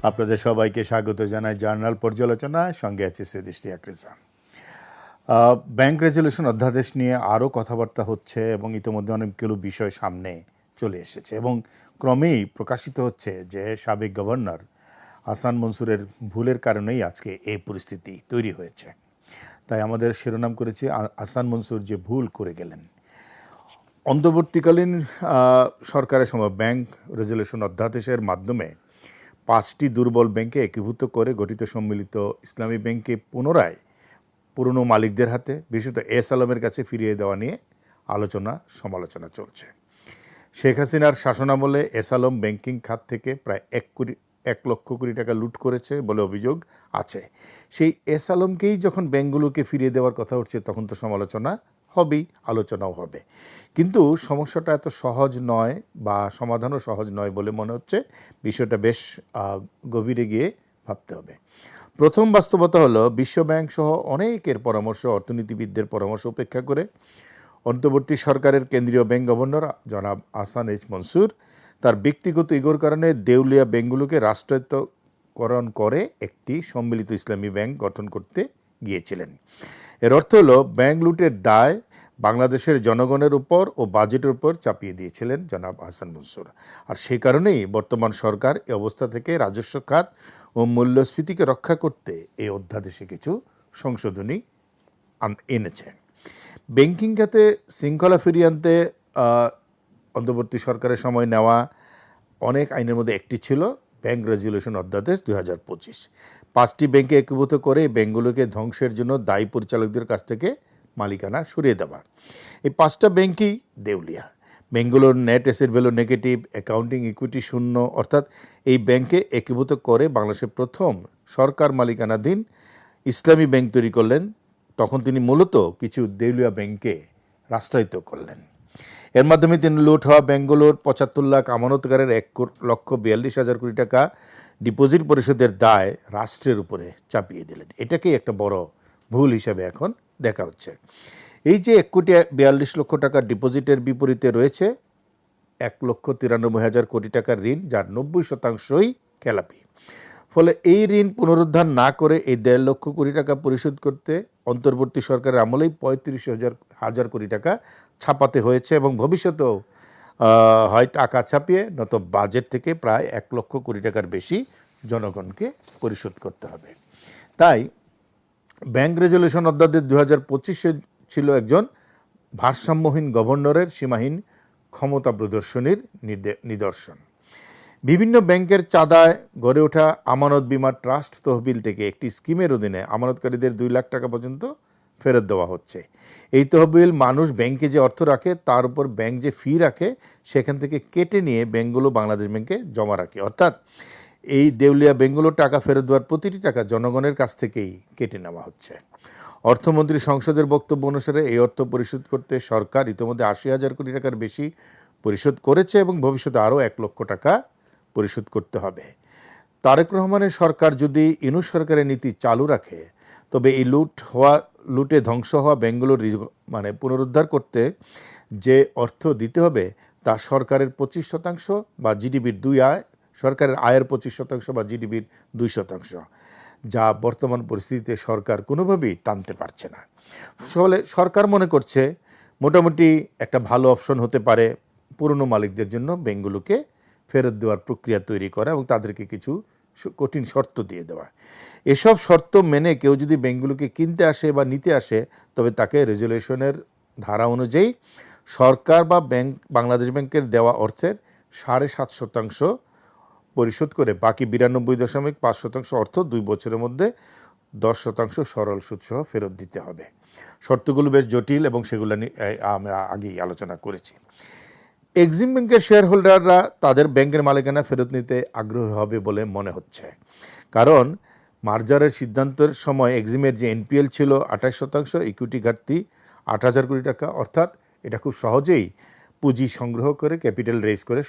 আপনাদের সবাইকে স্বাগত জানাই জার্নাল পর্যালোচনায়, সঙ্গে আছে সৈয়দ আকরেজা। ব্যাংক রেজুলেশন অধ্যাদেশ নিয়ে আরও কথাবার্তা হচ্ছে এবং ইতিমধ্যে অনেকগুলো বিষয় সামনে চলে এসেছে এবং ক্রমেই প্রকাশিত হচ্ছে যে সাবেক গভর্নর হাসান মনসুরের ভুলের কারণেই আজকে এই পরিস্থিতি তৈরি হয়েছে। তাই আমাদের শিরোনাম করেছি হাসান মনসুর যে ভুল করে গেলেন। অন্তর্বর্তীকালীন সরকারের সময় ব্যাংক রেজুলেশন অধ্যাদেশের মাধ্যমে 5টি দুর্বল ব্যাংকে একীভূত করে গঠিত সম্মিলিত ইসলামী ব্যাংকে পুনরায় পুরনো মালিকদের হাতে, বিশেষত এস আলমের কাছে ফিরিয়ে দেওয়া নিয়ে আলোচনা সমালোচনা চলছে। শেখ হাসিনার শাসনামলে এস আলম ব্যাংকিং খাত থেকে প্রায় 1 লক্ষ কোটি টাকা লুট করেছে বলে অভিযোগ আছে। সেই এস আলমকেই যখন ব্যাংকগুলোকে ফিরিয়ে দেওয়ার কথা উঠছে, তখন তো সমালোচনা হবেই, আলোচনাও হবে। কিন্তু সমস্যাটা এত সহজ নয় বা সমাধানও সহজ নয় বলে মনে হচ্ছে। বিষয়টা বেশ গভীরে গিয়ে ভাবতে হবে। প্রথম বাস্তবতা হলো, বিশ্বব্যাংক সহ অনেকের পরামর্শ, অর্থনীতিবিদদের পরামর্শ উপেক্ষা করে অন্তর্বর্তী সরকারের কেন্দ্রীয় ব্যাংক গভর্নর জনাব হাসান এইচ মনসুর তার ব্যক্তিগত ইগোর কারণে দেউলিয়া ব্যাংকগুলোকে রাষ্ট্রায়ত্তকরণ করে একটি সম্মিলিত ইসলামী ব্যাংক গঠন করতে গিয়েছিলেন। এর অর্থ হলো, ব্যাংক লুটের দায় বাংলাদেশের জনগণের উপর ও বাজেটের উপর চাপিয়ে দিয়েছিলেন জনাব হাসান মনসুর। আর সেই কারণেই বর্তমান সরকার এই অবস্থা থেকে রাজস্ব খাত ও মূল্যস্ফীতিকে রক্ষা করতে এই অধ্যাদেশে কিছু সংশোধনী এনেছে। ব্যাংকিং খাতে শৃঙ্খলা ফিরিয়ে আনতে অন্তর্বর্তী সরকারের সময় নেওয়া অনেক আইনের মধ্যে একটি ছিল ব্যাংক রেজুলেশন অধ্যাদেশ 2025। 5টি ব্যাংকে একীভূত করে ব্যাংকগুলোকে ধ্বংসের জন্য দায়ী পরিচালকদের কাছ থেকে মালিকানা সরিয়ে দেওয়া। এই 5টা ব্যাংকই দেউলিয়া। ব্যাংকগুলোর net asset value negative, accounting equity শূন্য। অর্থাৎ এই ব্যাংকে একীভূত করে বাংলাদেশের প্রথম সরকার মালিকানাধীন ইসলামী ব্যাংক তৈরি করলেন। তখন তিনি মূলত কিছু দেউলিয়া ব্যাংককে রাষ্ট্রায়ত্ত করলেন। এর মাধ্যমে তিনি লুট হওয়া ব্যাংকগুলোর 75 লাখ আমানতকারের 1,42,000 কোটি টাকা ডিপোজিট পরিশোধের দায় রাষ্ট্রের উপরে চাপিয়ে দিলেন। এটাকেই একটা বড় ভুল হিসাবে এখন দেখা হচ্ছে। এই যে 1,42,00,000 টাকা ডিপোজিটের বিপরীতে রয়েছে 1,93,000 কোটি টাকার ঋণ, যার 90%ই খেলাপি। ফলে এই ঋণ পুনরুদ্ধার না করে এই 1.5 লক্ষ কোটি টাকা পরিশোধ করতে অন্তর্বর্তী সরকারের আমলেই 35,000 কোটি টাকা ছাপাতে হয়েছে এবং ভবিষ্যতেও হয় টাকা ছাপিয়ে নয়তো বাজেট থেকে প্রায় 1 লক্ষ কোটি টাকার বেশি জনগণকে পরিশোধ করতে হবে। তাই ব্যাংক রেজুলেশন অধ্যাদেশ 2025 ছিল একজন ভারসাম্যহীন গভর্নরের সীমাহীন ক্ষমতা প্রদর্শনীর নিদর্শন। বিভিন্ন ব্যাংকের চাঁদায় গড়ে ওঠা আমানত বিমা ট্রাস্ট তহবিল থেকে একটি স্কিমের অধীনে আমানতকারীদের 2 লাখ টাকা পর্যন্ত ফেরত দেওয়া হচ্ছে। এই তহবিল মানুষ ব্যাংকে যে অর্থ রাখে তার উপর ব্যাংক যে ফি রাখে সেখান থেকে কেটে নিয়ে ব্যাংকগুলো বাংলাদেশ ব্যাংকে জমা রাখে। অর্থাৎ এই দেউলিয়া ব্যাংকগুলোর টাকা ফেরত দেওয়ার প্রতিটি টাকা জনগণের কাছ থেকেই কেটে নেওয়া হচ্ছে। অর্থমন্ত্রী সংসদের বক্তব্য অনুসারে এই অর্থ পরিশোধ করতে সরকার ইতিমধ্যে 80,000 কোটি টাকার বেশি পরিশোধ করেছে এবং ভবিষ্যতে আরও 1 লক্ষ টাকা পরিশোধ করতে হবে। তারেক রহমানের সরকার যদি ইউনূস সরকারের নীতি চালু রাখে, তবে এই লুটে ধ্বংস হওয়া ব্যাংকগুলোর পুনরুদ্ধার করতে যে অর্থ দিতে হবে তা সরকারের 25% বা জিডিপির সরকারের আয়ের 25% বা জিডিপির 2%, যা বর্তমান পরিস্থিতিতে সরকার কোনোভাবেই টানতে পারছে না। ফলে সরকার মনে করছে মোটামুটি একটা ভালো অপশন হতে পারে পুরনো মালিকদের জন্য ব্যাংকগুলোকে ফেরত দেওয়ার প্রক্রিয়া তৈরি করা এবং তাদেরকে কিছু কঠিন শর্ত দিয়ে দেওয়া। এসব শর্ত মেনে কেউ যদি ব্যাংকগুলোকে কিনতে আসে বা নিতে আসে, তবে তাকে রেজুলেশনের ধারা অনুযায়ী সরকার বা বাংলাদেশ ব্যাংকের দেওয়া অর্থের 7.5% পরিশোধ করে বাকি 92.5% অর্থ 2 বছরের মধ্যে 10% সরল সুদসহ ফেরত দিতে হবে। শর্তগুলো বেশ জটিল এবং সেগুলো নিয়ে আমরা আগেই আলোচনা করেছি। এক্সিম ব্যাংকের শেয়ার হোল্ডাররা তাদের ব্যাংকের মালিকানা ফেরত নিতে আগ্রহী হবে বলে মনে হচ্ছে, কারণ মার্জারের সিদ্ধান্তের সময় এক্সিমের যে এনপিএল ছিল 28%, ইকুইটি ঘাটতি 8,000 কোটি টাকা। অর্থাৎ এটা খুব সহজেই পুঁজি সংগ্রহ করে ক্যাপিটাল রেজ করে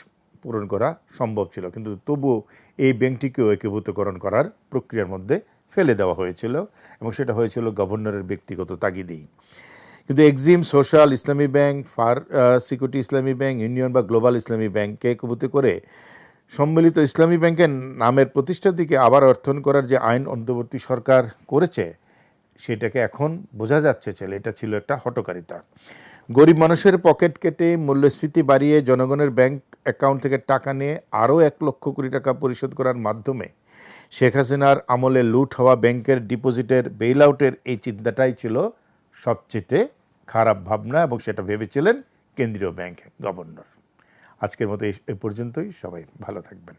পূরণ করা সম্ভব ছিল, কিন্তু তবুও এই ব্যাংকটিকেও একীভূতকরণ করার প্রক্রিয়ার মধ্যে ফেলে দেওয়া হয়েছিল এবং সেটা হয়েছিল গভর্নরের ব্যক্তিগত তাগিদেই। কিন্তু এক্সিম, সোশ্যাল ইসলামী ব্যাংক, ফার সিকিউরিটি ইসলামী ব্যাংক, ইউনিয়ন বা গ্লোবাল ইসলামী ব্যাংককে একীভূত করে সম্মিলিত ইসলামী ব্যাংকের নামের প্রতিষ্ঠাতিকে আবার অর্থায়ন করার যে আইন অন্তর্বর্তী সরকার করেছে সেটাকে এখন বোঝা যাচ্ছে এটা ছিল একটা হঠকারিতা। গরিব মানুষের পকেট কেটে মূল্যস্ফীতি বাড়িয়ে জনগণের ব্যাংক অ্যাকাউন্ট থেকে টাকা নিয়ে আরও 1 লক্ষ কোটি টাকা পরিশোধ করার মাধ্যমে শেখ হাসিনার আমলে লুট হওয়া ব্যাংকের ডিপোজিটের বেইল আউটের এই চিন্তাটাই ছিল সবচেয়ে খারাপ ভাবনা, এবং সেটা ভেবেছিলেন কেন্দ্রীয় ব্যাংক গভর্নর। আজকের মতো এই পর্যন্তই। সবাই ভালো থাকবেন।